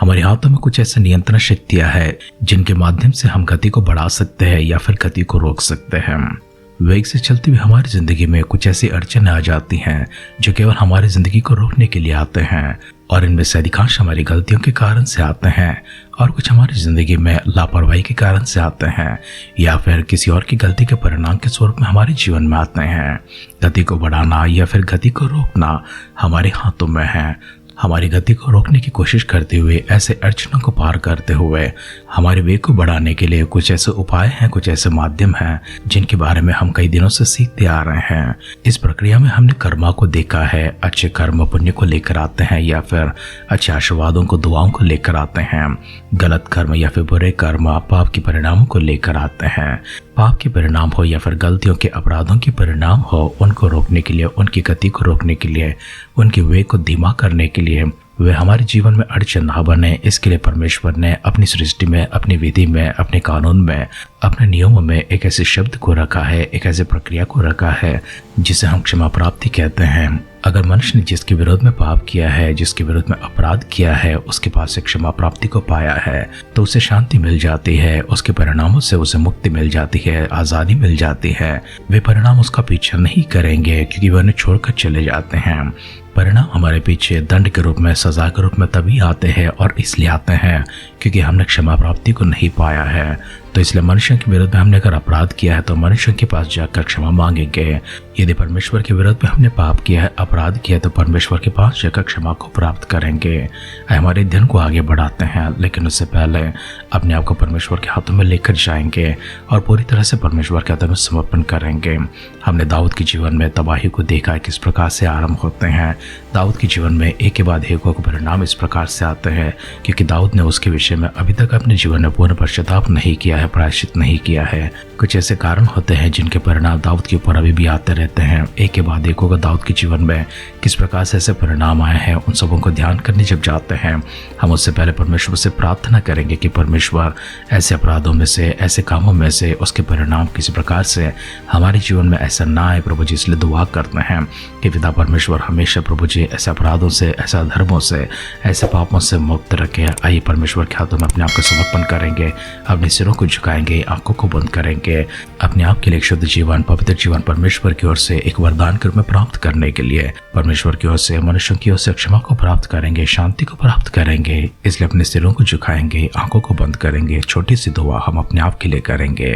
हमारे हाथों में कुछ ऐसे नियंत्रण शक्तियां हैं जिनके माध्यम से हम गति को बढ़ा सकते हैं या फिर गति को रोक सकते हैं। वेग से चलती हुई हमारी जिंदगी में कुछ ऐसी अड़चनें आ जाती हैं जो केवल हमारी जिंदगी को रोकने के लिए आते हैं, और इनमें से अधिकांश हमारी गलतियों के कारण से आते हैं और कुछ हमारी जिंदगी में लापरवाही के कारण से आते हैं या फिर किसी और की गलती के परिणाम के स्वरूप में हमारे जीवन में आते हैं। गति को बढ़ाना या फिर गति को रोकना हमारे हाथों में है। हमारी गति को रोकने की कोशिश करते हुए, ऐसे अड़चनों को पार करते हुए हमारे वेग को बढ़ाने के लिए कुछ ऐसे उपाय हैं, कुछ ऐसे माध्यम हैं जिनके बारे में हम कई दिनों से सीखते आ रहे हैं। इस प्रक्रिया में हमने कर्मा को देखा है, अच्छे कर्म पुण्य को लेकर आते हैं या फिर अच्छे आशीर्वादों को, दुआओं को लेकर आते हैं। गलत कर्म या फिर बुरे कर्म, पाप के परिणामों को लेकर आते हैं। पाप के परिणाम हो या फिर गलतियों के, अपराधों के परिणाम हो, उनको रोकने के लिए, उनकी गति को रोकने के लिए, उनके वेग को धीमा करने के लिए, वे हमारे जीवन में अड़चन ना बने, इसके लिए परमेश्वर ने अपनी सृष्टि में, अपनी विधि में, अपने कानून में, अपने नियमों में एक ऐसे शब्द को रखा है, एक ऐसे प्रक्रिया को रखा है जिसे हम क्षमा प्राप्ति कहते हैं। अगर मनुष्य ने जिसके विरोध में पाप किया है, जिसके विरोध में अपराध किया है, उसके पास से क्षमा प्राप्ति को पाया है तो उसे शांति मिल जाती है, उसके परिणामों से उसे मुक्ति मिल जाती है, आज़ादी मिल जाती है। वे परिणाम उसका पीछा नहीं करेंगे क्योंकि वे उन्हें छोड़कर चले जाते हैं। परिणाम हमारे पीछे दंड के रूप में, सजा के रूप में तभी आते हैं और इसलिए आते हैं क्योंकि हमने क्षमा प्राप्ति को नहीं पाया है। तो इसलिए मनुष्य के विरुद्ध में हमने अगर अपराध किया है तो मनुष्य के पास जाकर क्षमा मांगेंगे। यदि परमेश्वर के विरुद्ध में हमने पाप किया है, अपराध किया है तो परमेश्वर के पास जाकर क्षमा को प्राप्त करेंगे। हमारे दिन को आगे बढ़ाते हैं, लेकिन उससे पहले अपने आप को परमेश्वर के हाथों में लेकर जाएंगे और पूरी तरह से परमेश्वर के हाथों में समर्पण करेंगे। हमने दाऊद के जीवन में तबाही को देखा है किस प्रकार से आरंभ होते हैं। दाऊद के जीवन में एक के बाद एक परिणाम इस प्रकार से आते हैं क्योंकि दाऊद ने उसके विषय में अभी तक अपने जीवन में पूर्ण पश्चाताप नहीं किया है, प्रायश्चित नहीं किया है। कुछ ऐसे कारण होते हैं जिनके परिणाम दाऊद के ऊपर अभी भी आते रहते हैं। एक के बाद एक होगा दाऊद के जीवन में किस प्रकार से ऐसे परिणाम आए हैं, उन सबों को ध्यान करने जब जाते हैं हम उससे पहले परमेश्वर से प्रार्थना करेंगे कि परमेश्वर ऐसे अपराधों में से, ऐसे कामों में से उसके परिणाम किसी प्रकार से हमारे जीवन में ऐसा ना आए। प्रभु जी इसलिए दुआ करते हैं कि पिता परमेश्वर हमेशा प्रभु जी ऐसे अपराधों से, ऐसे अधर्मों से, ऐसे पापों से मुक्त रखे। आइए परमेश्वर के हाथों में अपने आप को समर्पण करेंगे, अपने सिरों को झुकाएंगे, आंखों को बंद करेंगे, अपने आप के लिए शुद्ध जीवन, पवित्र जीवन परमेश्वर की ओर से एक वरदान के रूप में प्राप्त करने के लिए, परमेश्वर की ओर से, मनुष्यों की ओर से क्षमा को प्राप्त करेंगे, शांति को प्राप्त करेंगे। इसलिए अपने सिरों को झुकाएंगे, आंखों को बंद करेंगे। छोटी सी दुआ हम अपने आप के लिए करेंगे।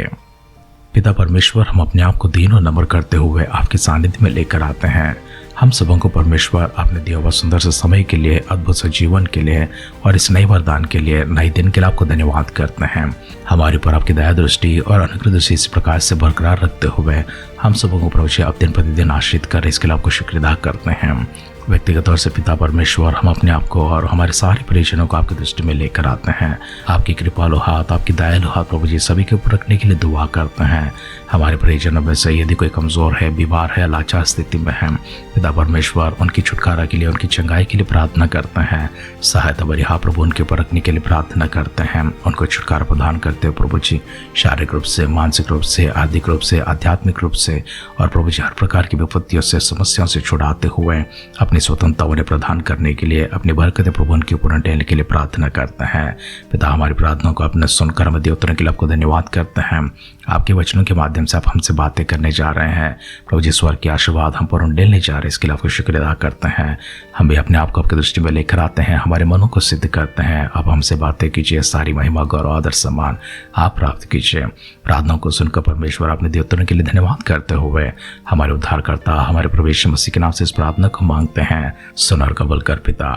पिता परमेश्वर, हम अपने आप को दीन और नम्र करते हुए आपके सानिध्य में लेकर आते हैं। हम सबों को परमेश्वर आपने दिया हुआ सुंदर से समय के लिए, अद्भुत से जीवन के लिए और इस नए वरदान के लिए, नए दिन के लिए आपको धन्यवाद करते हैं। हमारे ऊपर आपकी दया दृष्टि और अनुग्रह दृष्टि इस प्रकार से बरकरार रखते हुए हम सबों को प्रभु जी आप दिन प्रतिदिन आश्रित कर इसके लिए आपको शुक्र अदा करते हैं। व्यक्तिगत तौर से पिता परमेश्वर, हम अपने आप को और हमारे सारे परिजनों को आपकी दृष्टि में लेकर आते हैं। आपकी कृपालु हाथ, आपकी दयालु हाथ प्रभु जी सभी के ऊपर रखने के लिए दुआ करते हैं। हमारे परिजनों में से यदि कोई कमजोर है, बीमार है, लाचार स्थिति में है, पिता परमेश्वर उनकी छुटकारा के लिए, उनकी चंगाई के लिए प्रार्थना करते हैं। सहायता बरिहा प्रभु उनके ऊपर रखने के लिए प्रार्थना करते हैं। उनको छुटकारा प्रदान करते हो प्रभु जी, शारीरिक रूप से, मानसिक रूप से, आर्थिक रूप से, आध्यात्मिक रूप से और प्रभु जी हर प्रकार की विपत्तियों से, समस्याओं से छुड़ाते हुए अपनी स्वतंत्रता उन्हें प्रदान करने के लिए, अपनी बरकत प्रभु उनके ऊपर ढेलने के लिए प्रार्थना करते हैं। पिता हमारी प्रार्थनाओं को अपने सुनकर हमें उतरने के लिए आपको धन्यवाद करते हैं। आपके वचनों के माध्यम से आप हमसे बातें करने जा रहे हैं प्रभु जी, स्वर्ग के आशीर्वाद हम पर ढेलने जा रहे हैं, इसके लिए आपको शुक्र अदा करते हैं। हम भी अपने आप को आपकी दृष्टि में लेकर आते हैं, हमारे मनों को सिद्ध करते हैं। आप हमसे बातें कीजिए, सारी महिमा, गौरव, आदर, सम्मान आप प्राप्त कीजिए। प्रार्थनाओं को सुनकर परमेश्वर अपने दिए उत्तरों के लिए धन्यवाद करते हुए हमारे उद्धारकर्ता, हमारे प्रभु यीशु मसीह के नाम से इस प्रार्थना को मांगते हैं। सुन और कबूल कर पिता।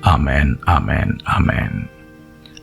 आमेन, आमेन, आमेन।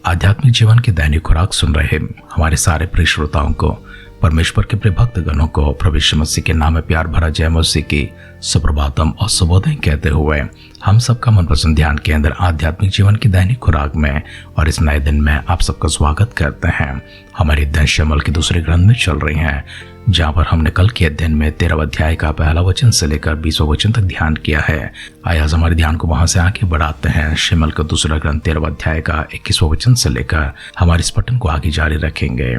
आध्यात्मिक जीवन की दैनिक खुराक सुन रहे हमारे सारे प्रिय श्रोताओं को, परमेश्वर के प्रिय भक्त गणों को प्रभु यीशु मसीह के नाम में प्यार भरा जय मसीह की सुप्रभातम और शुभोदय कहते हुए हम सबका मनपसंद ध्यान केंद्र आध्यात्मिक जीवन की दैनिक खुराक में और इस नए दिन में आप सबका स्वागत करते हैं। हमारे अध्ययन शमूएल के दूसरे ग्रंथ में चल रही हैं, जहाँ पर हमने कल के अध्ययन में 13 अध्याय का पहला वचन से लेकर 20वां वचन तक ध्यान किया है। आइए आज हमारे ध्यान को वहां से आगे बढ़ाते हैं। शमूएल का दूसरा ग्रंथ 13 अध्याय का 21वां वचन से लेकर हमारे इस पठन को आगे जारी रखेंगे।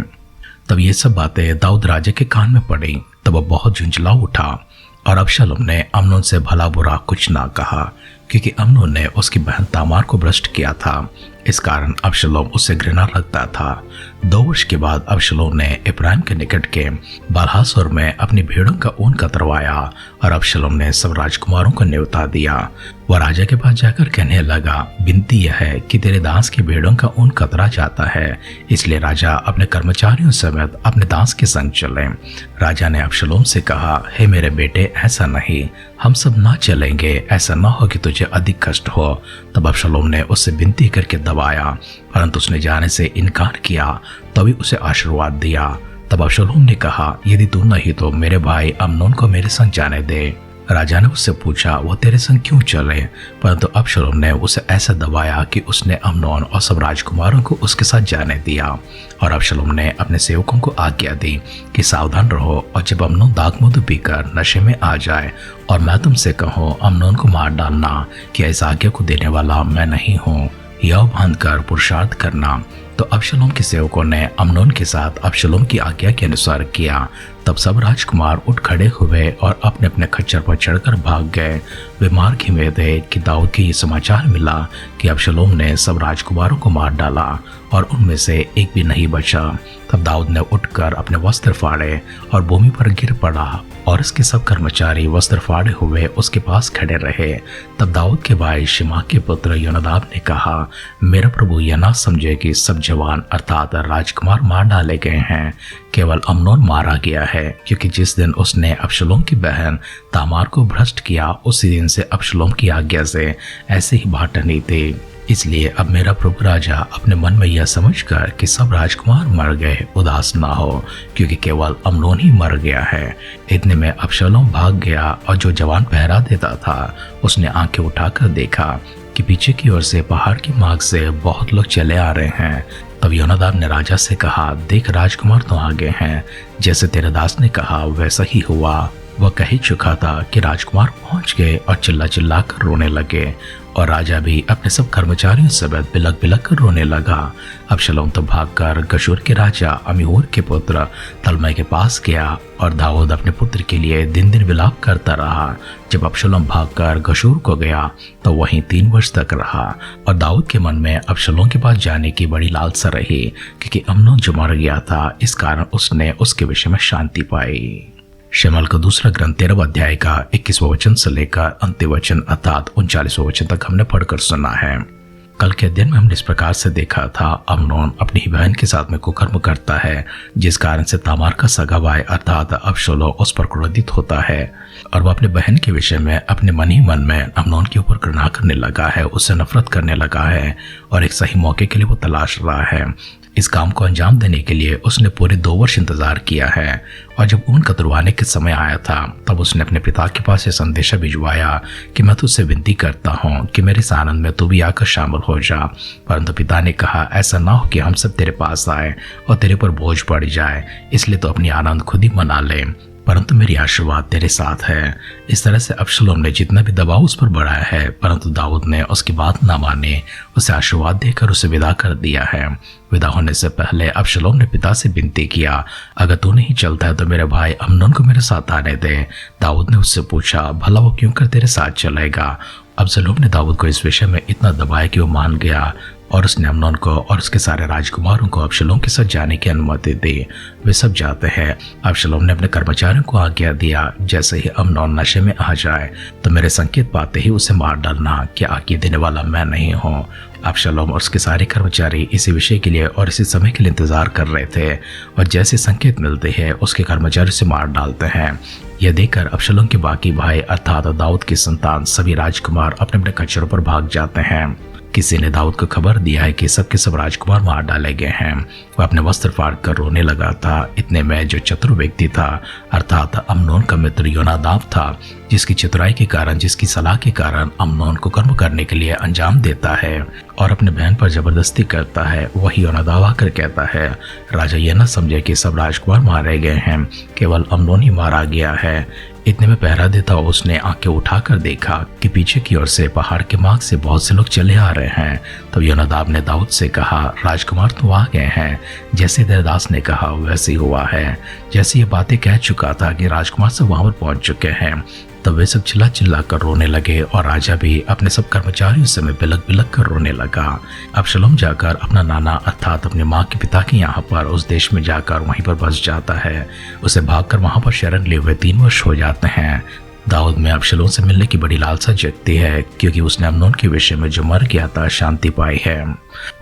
तब ये सब बातें दाऊद राजा के कान में पड़ी, तब वह बहुत झुंझला उठा और अबशालोम ने अम्नोन से भला बुरा कुछ ना कहा, क्योंकि अम्नोन ने उसकी बहन तामार को भ्रष्ट किया था इस कारण अबशलोम उससे घृणा रखता था। 2 वर्ष के बाद अबशलोम ने इब्राहिम के निकट के बालहासोर में अपनी भेड़ों का ऊन कतरवाया और अबशलोम ने सब राजकुमारों को न्योता दिया। वह राजा के पास जाकर कहने लगा, विनती यह है कि तेरे दास की भेड़ों का ऊन कतरा जाता है, इसलिए राजा अपने कर्मचारियों समेत अपने दास के संग चले। राजा ने अबशलोम से कहा, हे मेरे बेटे, ऐसा नहीं, हम सब ना चलेंगे, ऐसा ना हो कि तुझे अधिक कष्ट हो। तब अबशलोम ने उससे विनती करके दबाया, परंतु उसने जाने से इनकार किया। तभी उसे आशीर्वाद दिया। तब अबशलोम ने कहा, यदि तू नहीं तो मेरे भाई अम्नोन को मेरे संग जाने दे। राजा ने उससे पूछा, वो तेरे संग क्यों चले? परंतु अबशलोम ने उसे ऐसा दबाया कि उसने अम्नोन और सब राजकुमारों को उसके साथ जाने दिया। और अबशलोम ने अपने सेवकों को आज्ञा दी कि सावधान रहो, और जब अम्नोन दाखमधु पीकर नशे में आ जाए और मैं तुमसे कहूँ अम्नोन को मार डालना, कि इस आज्ञा को देने वाला मैं नहीं हूँ, यह बांधकर पुरुषार्थ करना। तो अबशलोम के सेवकों ने अम्नोन के साथ अबशलोम की आज्ञा के अनुसार किया। तब सब राजकुमार उठ खड़े हुए और अपने अपने खच्चर पर चढ़कर भाग गए। वे मार्ग ही में थे कि दाऊद को ये समाचार मिला कि अबशलोम ने सब राजकुमारों को मार डाला और उनमें से एक भी नहीं बचा। तब दाऊद ने उठकर अपने वस्त्र फाड़े और भूमि पर गिर पड़ा, और उसके सब कर्मचारी वस्त्र फाड़े हुए उसके पास खड़े रहे। तब दाऊद के भाई शिमा के पुत्र योनादाब ने कहा, मेरा प्रभु यह ना समझे कि सब जवान अर्थात राजकुमार मार डाले गए हैं, केवल अम्नोन मारा गया है, क्योंकि जिस दिन उसने अबशलोम की बहन तामार को भ्रष्ट किया, उसी दिन से अबशलोम की आज्ञा से ऐसे ही बाटनी थी। इसलिए अब मेरा प्रभु राजा अपने मन में यह समझकर कि सब राजकुमार मर गए उदास ना हो, क्योंकि केवल अम्नोन ही मर गया है। इतने में अबशलोम भाग गया, और जो जवान पहरा देता था उसने आंखें उठाकर देखा कि पीछे की ओर से पहाड़ की मार्ग से बहुत लोग चले आ रहे हैं। तब योनादाब ने राजा से कहा, देख, राजकुमार तो आ गए हैं, जैसे तेरे दास ने कहा वैसा ही हुआ। वह कह ही चुका था कि राजकुमार पहुंच गए और चिल्ला चिल्ला कर रोने लगे, और राजा भी अपने सब कर्मचारियों समेत बिलक बिलक कर रोने लगा। अबशलोम तो भागकर गशूर के राजा अमीहूद के पुत्र तल्मै के पास गया, और दाऊद अपने पुत्र के लिए दिन दिन विलाप करता रहा। जब अबशलोम भागकर गशूर को गया तो वहीं 3 वर्ष तक रहा, और दाऊद के मन में अबशलोम के पास जाने की बड़ी लालसा रही, क्योंकि अम्नोन जो मर गया था, इस कारण उसने उसके विषय में शांति पाई। शमूएल का दूसरा ग्रंथ 13 अध्याय का 21वां वचन से लेकर अंतिम वचन अर्थात 39वां वचन तक हमने पढ़कर सुना है। कल के अध्ययन में हमने इस प्रकार से देखा था, अम्नोन अपनी ही बहन के साथ में कुकर्म करता है, जिस कारण से तामार का सगा भाई अर्थात अबशलोम उस पर क्रोधित होता है, और वह अपने बहन के विषय में अपने मन ही मन में अम्नोन के ऊपर घृणा करने लगा है, उससे नफरत करने लगा है, और एक सही मौके के लिए वो तलाश रहा है। इस काम को अंजाम देने के लिए उसने पूरे 2 वर्ष इंतजार किया है, और जब ऊन कतरवाने के समय आया था तब उसने अपने पिता के पास यह संदेशा भिजवाया कि मैं तुझसे विनती करता हूँ कि मेरे इस आनंद में तू भी आकर शामिल हो जा। परंतु पिता ने कहा, ऐसा ना हो कि हम सब तेरे पास आए और तेरे पर बोझ पड़ जाए, इसलिए तो अपनी आनंद खुद ही मना ले, परंतु मेरी आशीर्वाद तेरे साथ है। इस तरह से अबशलोम ने जितना भी दबाव उस पर बढ़ाया है, परंतु दाऊद ने उसकी बात ना माने, उसे आशीर्वाद देकर उसे विदा कर दिया है। विदा होने से पहले अबशलोम ने पिता से विनती किया, अगर तू नहीं चलता है तो मेरे भाई अम्नोन को मेरे साथ आने दे। दाऊद ने उससे पूछा, भला वो क्यों कर तेरे साथ चलेगा? अबशलोम ने दाऊद को इस विषय में इतना दबाया कि वो मान गया, और उसने अम्नोन को और उसके सारे राजकुमारों को अबशलोम के साथ जाने की अनुमति दी। वे सब जाते हैं। अबशलोम ने अपने कर्मचारियों को आज्ञा दिया, जैसे ही अम्नोन नशे में आ जाए तो मेरे संकेत पाते ही उसे मार डालना, कि आज्ञा देने वाला मैं नहीं हूँ। अबशलोम और उसके सारे कर्मचारी इसी विषय के लिए और इसी समय के लिए इंतजार कर रहे थे, और जैसे संकेत मिलते हैं उसके कर्मचारी से मार डालते हैं। यह देखकर अबशलोम के बाकी भाई अर्थात दाऊद की संतान सभी राजकुमार अपने अपने खच्चरों पर भाग जाते हैं। किसी ने दाऊद को खबर दिया है कि सबके सब राजकुमार मार डाले गए हैं। वह अपने वस्त्र फाड़ कर रोने लगा था। इतने में जो चतुर व्यक्ति था अर्थात अम्नोन का मित्र योनादाब था, जिसकी चतुराई के कारण, जिसकी सलाह के कारण अम्नोन को कर्म करने के लिए अंजाम देता है और अपने बहन पर जबरदस्ती करता है, वही योनादाब आकर कहता है, राजा यह न समझे कि सब राजकुमार मारे गए हैं, केवल अम्नोन ही मारा गया है। इतने में पहरा देता हुआ उसने आंखें उठाकर देखा कि पीछे की ओर से पहाड़ के मार्ग से बहुत से लोग चले आ रहे हैं। तब योनादाब ने दाऊद से कहा, राजकुमार तो आ गए हैं, जैसे तेरे दास ने कहा वैसे ही हुआ है। जैसे ये बातें कह चुका था कि राजकुमार सब वहां पर पहुंच चुके हैं, तब वे सब चिल्ला चिल्ला कर रोने लगे और राजा भी अपने सब कर्मचारियों से में बिलक बिलक कर रोने लगा। अबशलोम जाकर अपना नाना अर्थात अपने माँ के पिता के यहाँ पर उस देश में जाकर वहीं पर बस जाता है। उसे भागकर वहाँ पर शरण लिए हुए 3 वर्ष हो जाते हैं। दाऊद में अबशलोम से मिलने की बड़ी लालसा जगती है क्योंकि उसने अम्नोन के विषय में जो मर गया था शांति पाई है।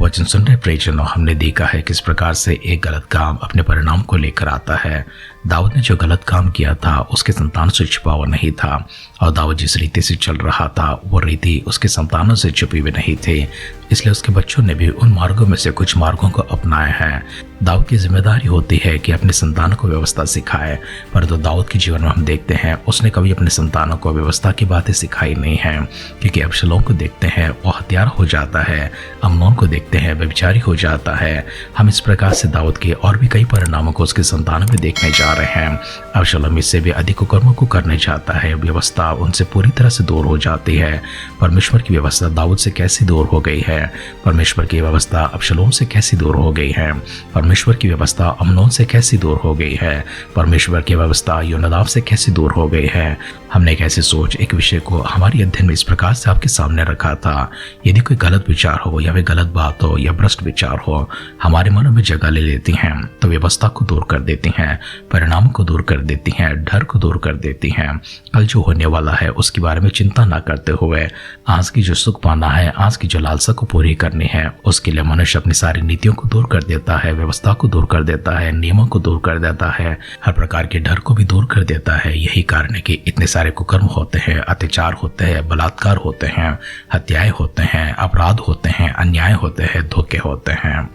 वचन सुन रहे प्रियजनों, हमने देखा है किस प्रकार से एक गलत काम अपने परिणाम को लेकर आता है। दाऊद ने जो गलत काम किया था उसके संतान से छुपा हुआ नहीं था और दाऊद जिस रीति से चल रहा था वो रीति उसके संतानों से छुपी हुई नहीं थी, इसलिए उसके बच्चों ने भी उन मार्गों में से कुछ मार्गों को अपनाया है। दाऊद की जिम्मेदारी होती है कि अपने संतानों को व्यवस्था सिखाए, परंतु दाऊद के जीवन में हम देखते हैं उसने कभी अपने संतानों को व्यवस्था की बातें सिखाई नहीं है, क्योंकि अबशलोम को देखते हैं वो हत्यारा हो जाता है, अम्नोन को देखते हैं व्यभिचारी हो जाता है। हम इस प्रकार से दाऊद के और भी कई परिणामों को उसके संतानों में देखने जा रहे हैं। अबशलोम इससे भी अधिक कर्मों को करने जाता है, व्यवस्था उनसे पूरी तरह से दूर हो जाती है। परमेश्वर की व्यवस्था दाऊद से कैसी दूर हो गई है, परमेश्वर की व्यवस्था अबशलोम से कैसी दूर हो गई है, परमेश्वर की व्यवस्था अम्नोन से कैसी दूर हो गई है, परमेश्वर की व्यवस्था योनादाब से कैसी दूर हो गई है। हमने एक ऐसी सोच, एक विषय को हमारी अध्ययन में इस प्रकार से आपके सामने रखा था। यदि कोई गलत विचार हो या वे गलत बात हो या भ्रष्ट विचार हो हमारे मनों में जगह ले लेती हैं तो व्यवस्था को दूर कर देती हैं, परिणामों को दूर कर देती हैं, डर को दूर कर देती हैं। कल जो होने वाला है उसके बारे में चिंता ना करते हुए आज की जो सुख पाना है, आज की जो लालसा को पूरी करनी है, उसके लिए मनुष्य अपनी सारी नीतियों को दूर कर देता है, व्यवस्था को दूर कर देता है, नियमों को दूर कर देता है, हर प्रकार के डर को भी दूर कर देता है। यही कारण है कि इतने सारे कुकर्म होते हैं, अत्याचार होते हैं, बलात्कार होते हैं, हत्याएं होते हैं, अपराध होते हैं, अन्याय होते हैं, धोखे होते हैं।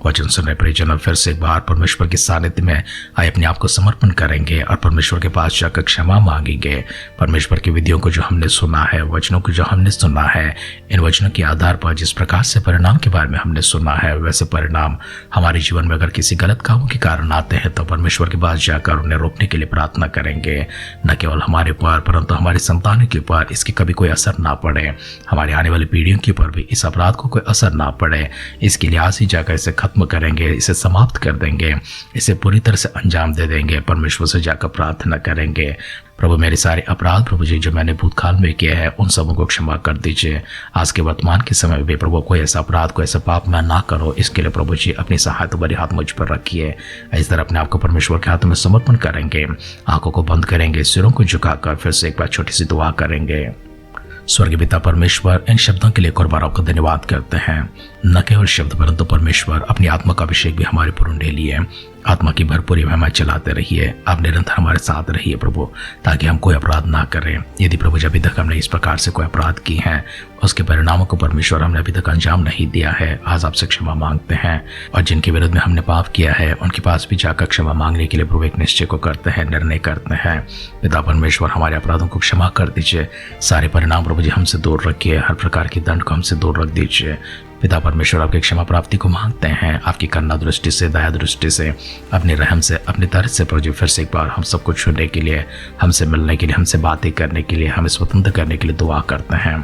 वचन सुन रहे प्रियजनों, फिर से एक बार परमेश्वर के सानिध्य में आए अपने आप को समर्पण करेंगे और परमेश्वर के पास जाकर क्षमा मांगेंगे। परमेश्वर की विधियों को जो हमने सुना है, वचनों को जो हमने सुना है, इन वचनों के आधार पर जिस प्रकार से परिणाम के बारे में हमने सुना है वैसे परिणाम हमारे जीवन में अगर किसी गलत कामों के कारण आते हैं तो परमेश्वर के पास जाकर उन्हें रोकने के लिए प्रार्थना करेंगे। न केवल हमारे ऊपर परंतु हमारे संतानों के ऊपर इसकी कभी कोई असर ना पड़े, हमारी आने वाली पीढ़ियों के ऊपर भी इस अपराध को कोई असर ना पड़े। इसके लिए आज ही जाकर इसे खत्म करेंगे, इसे समाप्त कर देंगे, इसे पूरी तरह से अंजाम दे देंगे। परमेश्वर से जाकर प्रार्थना करेंगे, प्रभु मेरे सारे अपराध प्रभु जी जो मैंने भूतकाल में किए हैं उन सबों को क्षमा कर दीजिए। आज के वर्तमान के समय में भी प्रभु कोई ऐसा अपराध, कोई ऐसा पाप मैं ना करो, इसके लिए प्रभु जी अपनी सहायता भरे हाथ मुझ पर रखिए। इस तरह अपने आप को परमेश्वर के हाथों में समर्पण करेंगे, आंखों को बंद करेंगे, सिरों को झुकाकर फिर से एक बार छोटी सी दुआ करेंगे। स्वर्गीय पिता परमेश्वर, इन शब्दों के लिए एक और बार आपका धन्यवाद करते हैं। न केवल शब्द परंतु परमेश्वर अपनी आत्मा का अभिषेक भी हमारे पर उंडे लिए, आत्मा की भरपूरी में हमें चलाते रहिए। आप निरंतर हमारे साथ रहिए प्रभु, ताकि हम कोई अपराध ना करें। यदि प्रभु जब अभी तक हमने इस प्रकार से कोई अपराध की है उसके परिणामों को परमेश्वर हमने अभी तक अंजाम नहीं दिया है, आज आपसे क्षमा मांगते हैं। और जिनके विरुद्ध में हमने पाप किया है उनके पास भी जाकर क्षमा मांगने के लिए प्रभु एक निश्चय को करते हैं, निर्णय करते हैं। पिता परमेश्वर हमारे अपराधों को क्षमा कर दीजिए, सारे परिणाम प्रभु जी हमसे दूर रखिए, हर प्रकार की दंड को हमसे दूर रख दीजिए। पिता परमेश्वर आपकी क्षमा प्राप्ति को मांगते हैं, आपकी करुणा दृष्टि से, दया दृष्टि से, अपने रहम से, अपनी तरफ से प्रभु जी फिर से एक बार हम सबको छूने के लिए, हमसे मिलने के लिए, हमसे बातें करने के लिए, हमें स्वतंत्र करने के लिए दुआ करते हैं।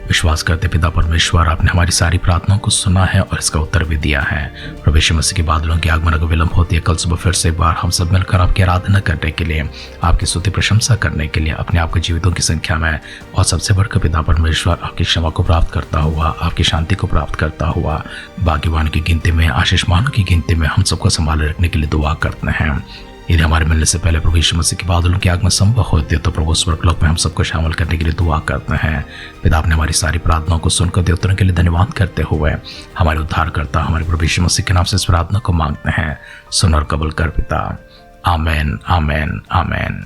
विश्वास करते पिता परमेश्वर आपने हमारी सारी प्रार्थनाओं को सुना है और इसका उत्तर भी दिया है। प्रभु यीशु मसीह के बादलों के आगमन को विलंब होती है, कल सुबह फिर से एक बार हम सब मिलकर आपकी आराधना करने के लिए, आपकी स्तुति प्रशंसा करने के लिए, अपने आप के जीवितों की संख्या में और सबसे बढ़कर पिता परमेश्वर आपकी क्षमा को प्राप्त करता हुआ, आपकी शांति को प्राप्त करता हुआ, भाग्यवान की गिनती में, आशीषमानों की गिनती में हम सबको संभाले रखने के लिए दुआ करते हैं। यदि हमारे मिलने से पहले प्रभु यीशु मसीह के बादलों की आगमन संभव होती है तो प्रभु स्वर्गलोक में हम सबको शामिल करने के लिए दुआ करते हैं। पिता आपने हमारी सारी प्रार्थनाओं को सुनकर देवताओं के लिए धन्यवाद करते हुए हमारे उद्धारकर्ता हमारे प्रभु यीशु मसीह के नाम से इस प्रार्थना को मांगते हैं, सुन और कबूल कर पिता। आमेन, आमेन, आमेन।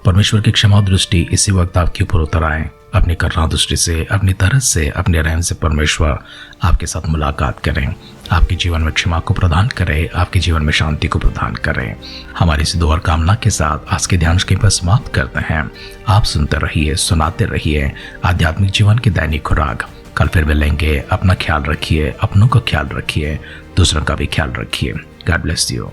परमेश्वर की क्षमा दृष्टि इसी वक्त आपके ऊपर उतर आए। अपनी करुणा दृष्टि से, अपनी तरह से, अपने रहम से परमेश्वर आपके साथ मुलाकात करें, आपके जीवन में क्षमा को प्रदान करें, आपके जीवन में शांति को प्रदान करें। हमारी इस दुआ और कामना के साथ आज के ध्यान के पर समाप्त करते हैं। आप सुनते रहिए, सुनाते रहिए आध्यात्मिक जीवन की दैनिक खुराक। कल फिर मिलेंगे। अपना ख्याल रखिए, अपनों का ख्याल रखिए, दूसरों का भी ख्याल रखिए। God bless you.